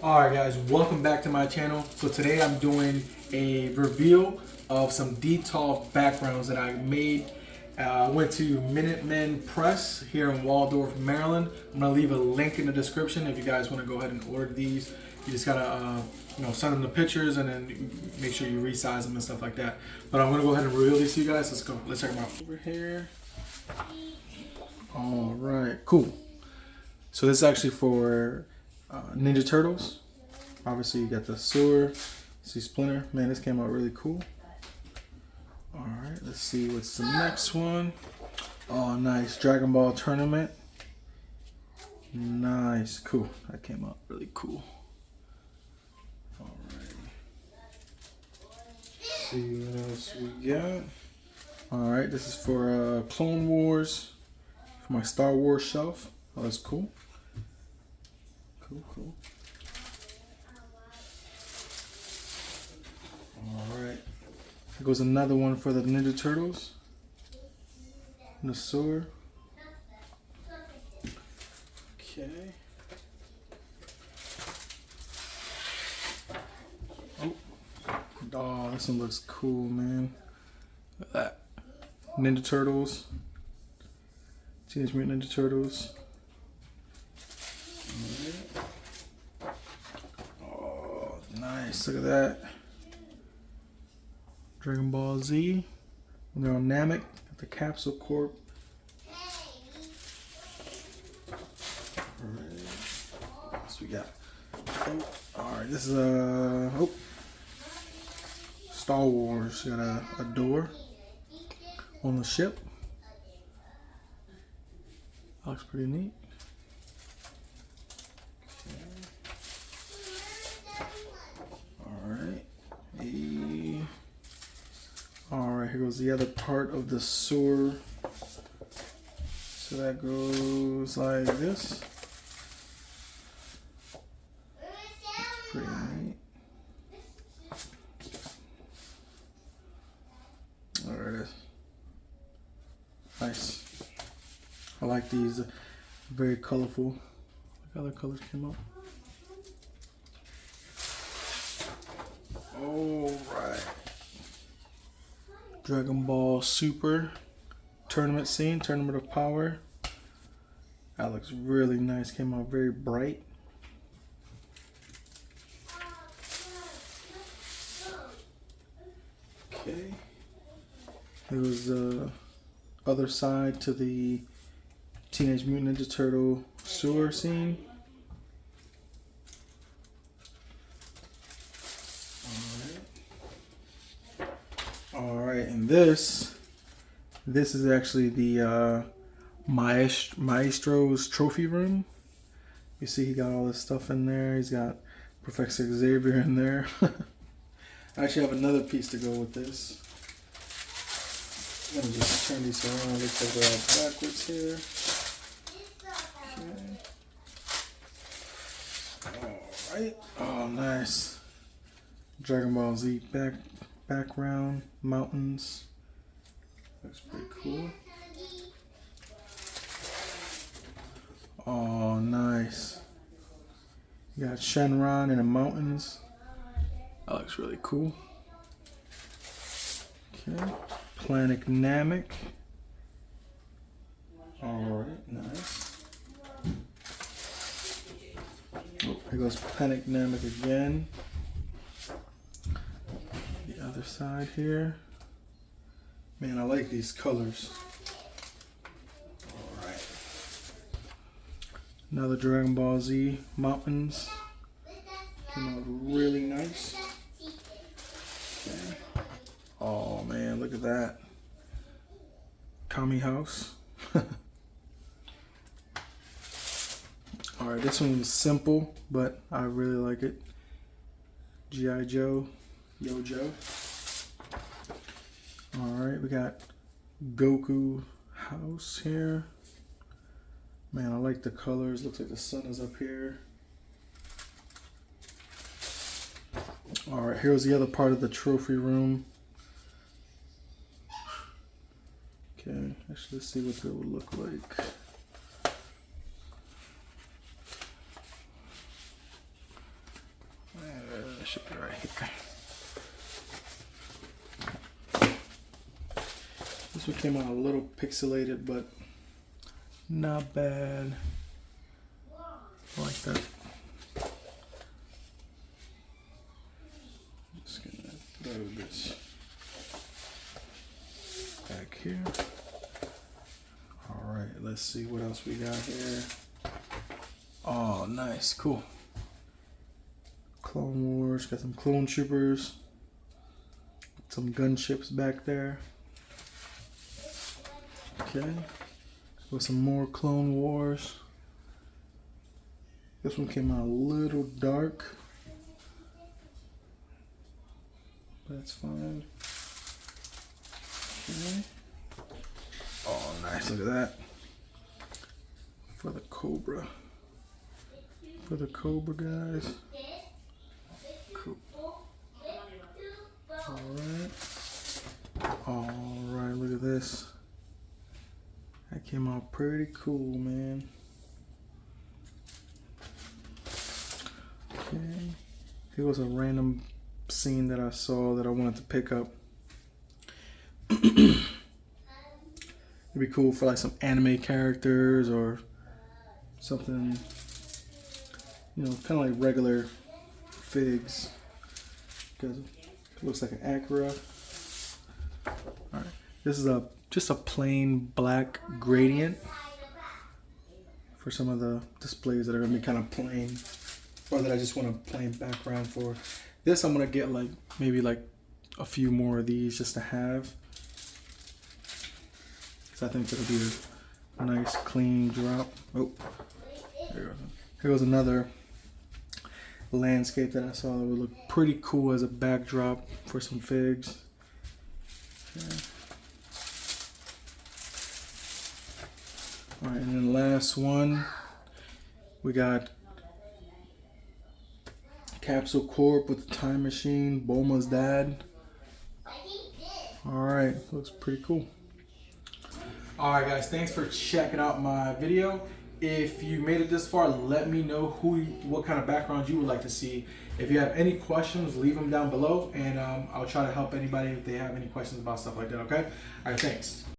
Alright guys, welcome back to my channel. So today I'm doing a reveal of some Detolf backgrounds that I made. I went to Minutemen Press here in Waldorf, Maryland. I'm going to leave a link in the description if you guys want to go ahead and order these. You just got to send them the pictures and then make sure you resize them and stuff like that. But I'm going to go ahead and reveal these to you guys. Let's go. Let's check them out. Over here. Alright, cool. So this is actually for Ninja Turtles. Obviously you got the sewer, see Splinter. Man, this came out really cool. Alright, let's see what's the next one. Oh, nice. Dragon Ball Tournament. Nice, cool. That came out really cool. Alright. See what else we got. Alright, this is for Clone Wars. For my Star Wars shelf. Oh, that's cool. Cool. Alright. Here goes another one for the Ninja Turtles. The sewer. Okay. Oh, this one looks cool, man. Look at that. Ninja Turtles. Teenage Mutant Ninja Turtles. Oh, nice. Look at that. Dragon Ball Z. And they're on Namek at the Capsule Corp. Alright. What we got? Oh, alright, this is Star Wars. Got a door on the ship. Looks pretty neat. Alright. Alright, here goes the other part of the sewer. So that goes like this. That's pretty neat. Alright. Nice. I like these. Very colorful. What other colors came up? Alright. Dragon Ball Super tournament scene, Tournament of Power. That looks really nice. Came out very bright. Okay. It was the other side to the Teenage Mutant Ninja Turtle sewer scene. Alright, and this is actually the Maestro's trophy room. You see he got all this stuff in there. He's got Professor Xavier in there. I actually have another piece to go with this. I'm gonna just turn these around. Looks like they're all backwards here. Okay. Alright. Oh, nice. Dragon Ball Z background, mountains. Looks pretty cool. Oh, nice. You got Shenron in the mountains. That looks really cool. Okay. Planet Namek. Alright, nice. Oh, here goes Planet Namek again. The other side here. Man, I like these colors. Alright. Another Dragon Ball Z mountains. Came out really nice. Okay. Oh man, look at that. Kami House. Alright, this one was simple, but I really like it. G.I. Joe. Yo-Joe. Alright, we got Goku house here. Man, I like the colors. Looks like the sun is up here. Alright, here's the other part of the trophy room. Okay, actually let's see what that would look like. should be right here. This one came out a little pixelated, but not bad. I like that. Just gonna throw this back here. All right, let's see what else we got here. Oh, nice, cool. Clone Wars, got some clone troopers, some gunships back there. Okay, with some more Clone Wars. This one came out a little dark. That's fine. Okay. Oh, nice, look at that. For the Cobra. For the Cobra guys. Cool. Alright. Alright, look at this. That came out pretty cool, man. Okay. Here was a random scene that I saw that I wanted to pick up. It'd be cool for like some anime characters or something, you know, kind of like regular figs. Because it looks like an Acura. All right, this is just a plain black gradient for some of the displays that are gonna be kind of plain, or that I just want a plain background for. This I'm gonna get like maybe like a few more of these just to have. So I think it'll be a nice clean drop. Oh, there goes. Here goes another landscape that I saw that would look pretty cool as a backdrop for some figs. Okay. All right, and then the last one, we got Capsule Corp with the time machine, Bulma's dad. All right, looks pretty cool. All right, guys, thanks for checking out my video. If you made it this far, let me know what kind of background you would like to see. If you have any questions, leave them down below, and I'll try to help anybody if they have any questions about stuff like that, okay? All right, thanks.